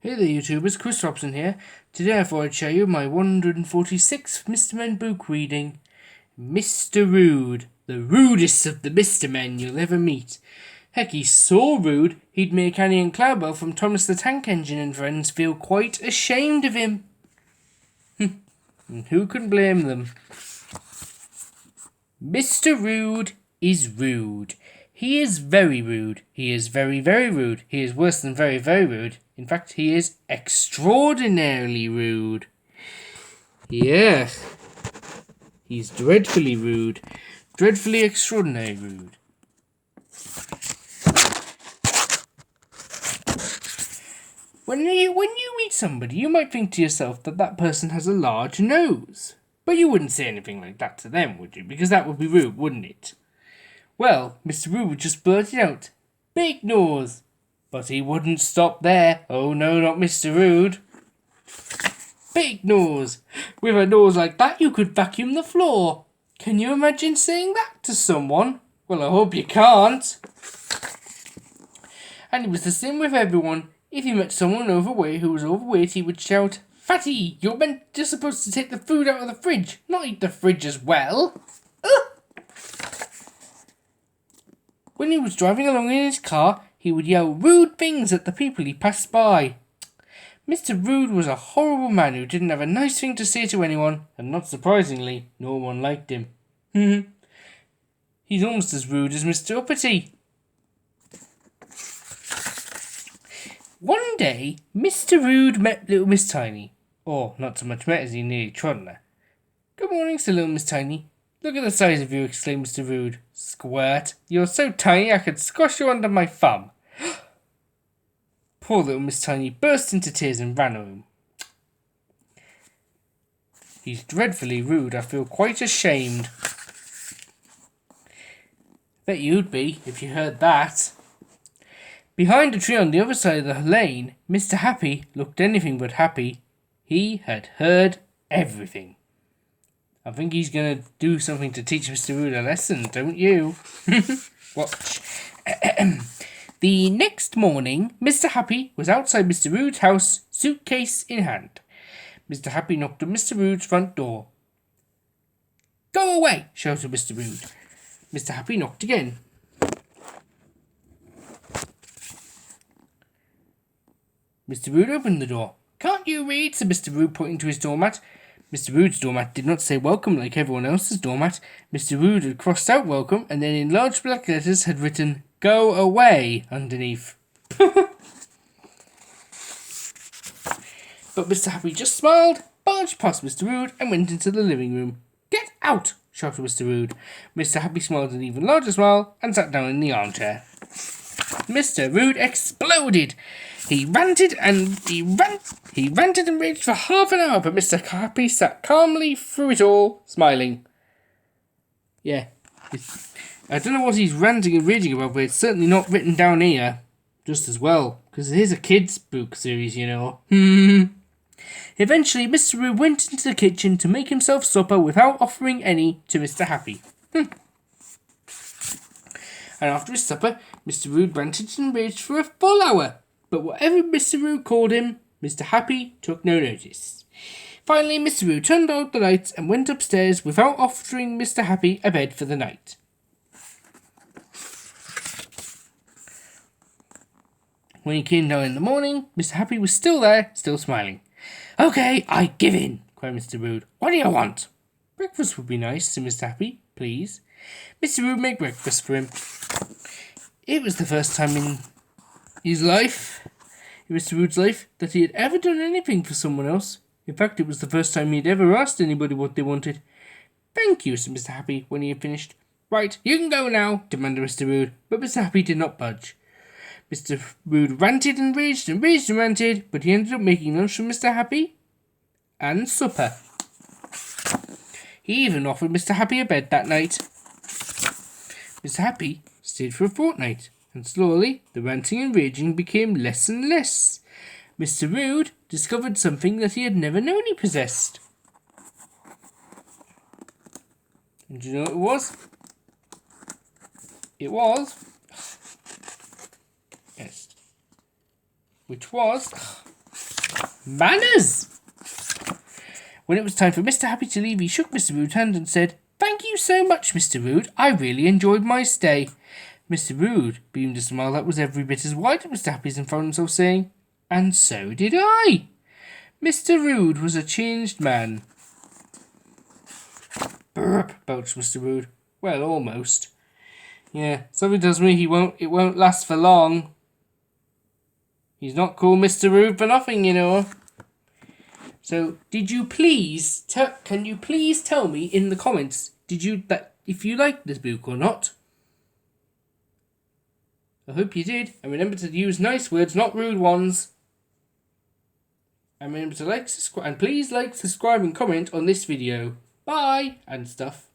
Hey there YouTubers, Chris Robson here. Today I thought I'd show you my 146th Mr. Men book reading. Mr. Rude, the rudest of the Mr. Men you'll ever meet. Heck, he's so rude, he'd make Annie and Cloudbell from Thomas the Tank Engine and Friends feel quite ashamed of him. And who can blame them? Mr. Rude is rude. He is very rude. He is very, very rude. He is worse than very, very rude. In fact, he is extraordinarily rude. Yes. He's dreadfully rude. Dreadfully extraordinary rude. When you meet somebody, you might think to yourself that that person has a large nose. But you wouldn't say anything like that to them, would you? Because that would be rude, wouldn't it? Well, Mr. Rude just blurted out, "Big nose." But he wouldn't stop there. Oh no, not Mr. Rude. Big nose. With a nose like that, you could vacuum the floor. Can you imagine saying that to someone? Well, I hope you can't. And it was the same with everyone. If he met someone overweight who was overweight, he would shout, "Fatty, you're supposed to take the food out of the fridge, not eat the fridge as well." When he was driving along in his car, he would yell rude things at the people he passed by. Mr. Rude was a horrible man who didn't have a nice thing to say to anyone, and not surprisingly, no one liked him. He's almost as rude as Mr. Uppity. One day, Mr. Rude met little Miss Tiny. Or, not so much met as he nearly trod on her. "Good morning, Sir little Miss Tiny." "Look at the size of you," exclaimed Mr. Rude. "Squirt, you're so tiny I could squash you under my thumb." Poor little Miss Tiny burst into tears and ran home. "He's dreadfully rude. I feel quite ashamed." Bet you'd be if you heard that. Behind a tree on the other side of the lane, Mr. Happy looked anything but happy. He had heard everything. I think he's going to do something to teach Mr. Rude a lesson, don't you? Watch. The next morning, Mr. Happy was outside Mr. Rude's house, suitcase in hand. Mr. Happy knocked on Mr. Rude's front door. "Go away!" shouted Mr. Rude. Mr. Happy knocked again. Mr. Rude opened the door. "Can't you read?" said Mr. Rude, pointing to his doormat. Mr. Rude's doormat did not say welcome like everyone else's doormat. Mr. Rude had crossed out welcome and then in large black letters had written "Go away" underneath. But Mr. Happy just smiled, barged past Mr. Rude and went into the living room. "Get out!" shouted Mr. Rude. Mr. Happy smiled an even larger smile and sat down in the armchair. Mr. Rude exploded. He ranted and raged for half an hour, but Mr. Happy sat calmly through it all, smiling. Yeah, I don't know what he's ranting and raging about, but it's certainly not written down here. Just as well, because it is a kids' book series, you know. Eventually, Mr. Rude went into the kitchen to make himself supper without offering any to Mr. Happy. And after his supper, Mr. Rude ranted and raged for a full hour. But whatever Mr. Rude called him, Mr. Happy took no notice. Finally, Mr. Rude turned out the lights and went upstairs without offering Mr. Happy a bed for the night. When he came down in the morning, Mr. Happy was still there, still smiling. "Okay, I give in," cried Mr. Rude. "What do you want?" "Breakfast would be nice," said Mr. Happy. "Please." Mr. Rude made breakfast for him. It was the first time in Mr. Rude's life, that he had ever done anything for someone else. In fact, it was the first time he had ever asked anybody what they wanted. "Thank you," said Mr. Happy when he had finished. "Right, you can go now," demanded Mr. Rude, but Mr. Happy did not budge. Mr. Rude ranted and raged and raged and ranted, but he ended up making lunch for Mr. Happy and supper. He even offered Mr. Happy a bed that night. Mr. Happy stayed for a fortnight, and slowly the ranting and raging became less and less. Mr. Rude discovered something that he had never known he possessed. And do you know what it was? It was... Yes. Which was... Manners! When it was time for Mr. Happy to leave, he shook Mr. Rude's hand and said, "Thank you so much, Mr. Rude. I really enjoyed my stay." Mr. Rude beamed a smile that was every bit as wide as Mr. Happy's and found himself saying, "And so did I." Mr. Rude was a changed man. Burp, belched Mr. Rude. Well, almost. Yeah, something tells me it won't last for long. He's not called Mr. Rude for nothing, you know. So, can you please tell me in the comments, if you liked this book or not? I hope you did, and remember to use nice words, not rude ones. And remember to like, subscribe, and please like, subscribe, and comment on this video. Bye, and stuff.